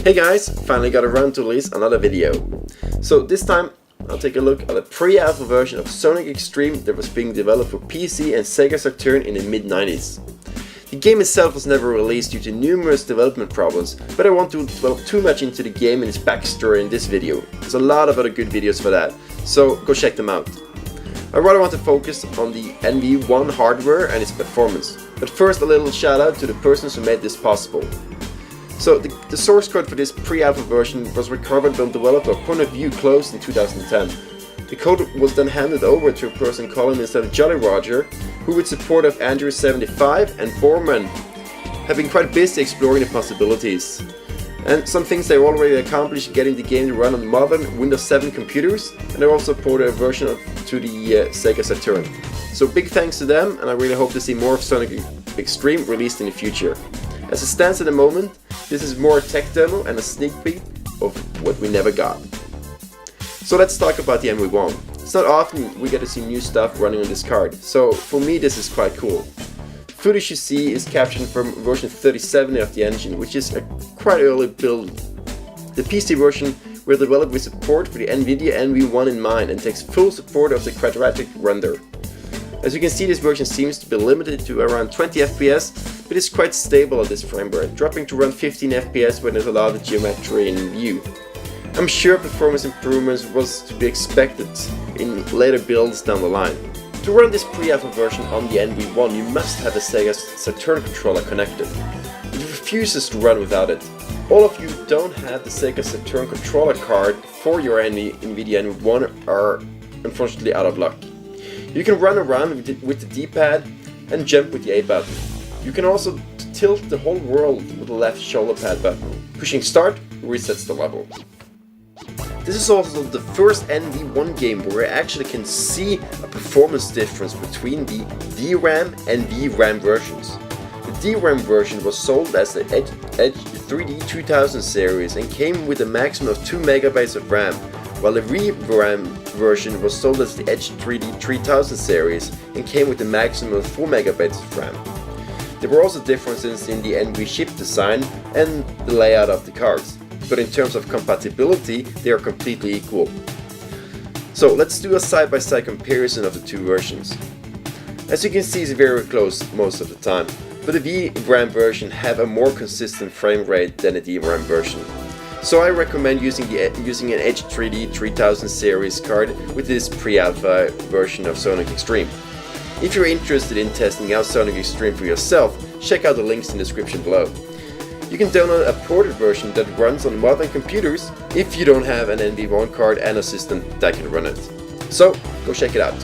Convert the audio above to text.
Hey guys, finally got around to release another video. So this time I'll take a look at a pre-alpha version of Sonic X-treme that was being developed for PC and Sega Saturn in the mid-90s. The game itself was never released due to numerous development problems, but I won't delve too much into the game and its backstory in this video. There's a lot of other good videos for that, so go check them out. I rather want to focus on the NV1 hardware and its performance, but first a little shout out to the persons who made this possible. So the source code for this pre-alpha version was recovered by the developer Point of View closed in 2010. The code was then handed over to a person calling himself Jolly Roger, who with support of Andrew 75 and Borman have been quite busy exploring the possibilities. And some things they've already accomplished getting the game to run on modern Windows 7 computers, and they also ported a version to the Sega Saturn. So big thanks to them, and I really hope to see more of Sonic X-treme released in the future. As it stands at the moment, this is more a tech demo and a sneak peek of what we never got. So let's talk about the NV1. It's not often we get to see new stuff running on this card, so for me this is quite cool. Footage you see is captured from version 37 of the engine, which is a quite early build. The PC version were developed with support for the Nvidia NV1 in mind and takes full support of the quadratic render. As you can see, this version seems to be limited to around 20 FPS, but is quite stable at this frame rate, dropping to around 15 FPS when there's a lot of geometry in view. I'm sure performance improvements was to be expected in later builds down the line. To run this pre-alpha version on the NV1, you must have a Sega Saturn controller connected. It refuses to run without it. All of you who don't have the Sega Saturn controller card for your Nvidia NV1 are unfortunately out of luck. You can run around with the D-pad and jump with the A button. You can also tilt the whole world with the left shoulder pad button. Pushing start resets the level. This is also the first NV1 game where I actually can see a performance difference between the DRAM and VRAM versions. The DRAM version was sold as the Edge 3D 2000 series and came with a maximum of 2 MB of RAM, while the VRAM version was sold as the Edge 3D 3000 series and came with a maximum of 4 MB of RAM. There were also differences in the NV chip design and the layout of the cards, but in terms of compatibility they are completely equal. So let's do a side-by-side comparison of the two versions. As you can see, it's very close most of the time, but the VRAM version have a more consistent frame rate than the DRAM version. So I recommend using an Edge 3D 3000 series card with this pre-alpha version of Sonic X-treme. If you're interested in testing out Sonic X-treme for yourself, check out the links in the description below. You can download a ported version that runs on modern computers if you don't have an NV1 card and a system that can run it. So go check it out.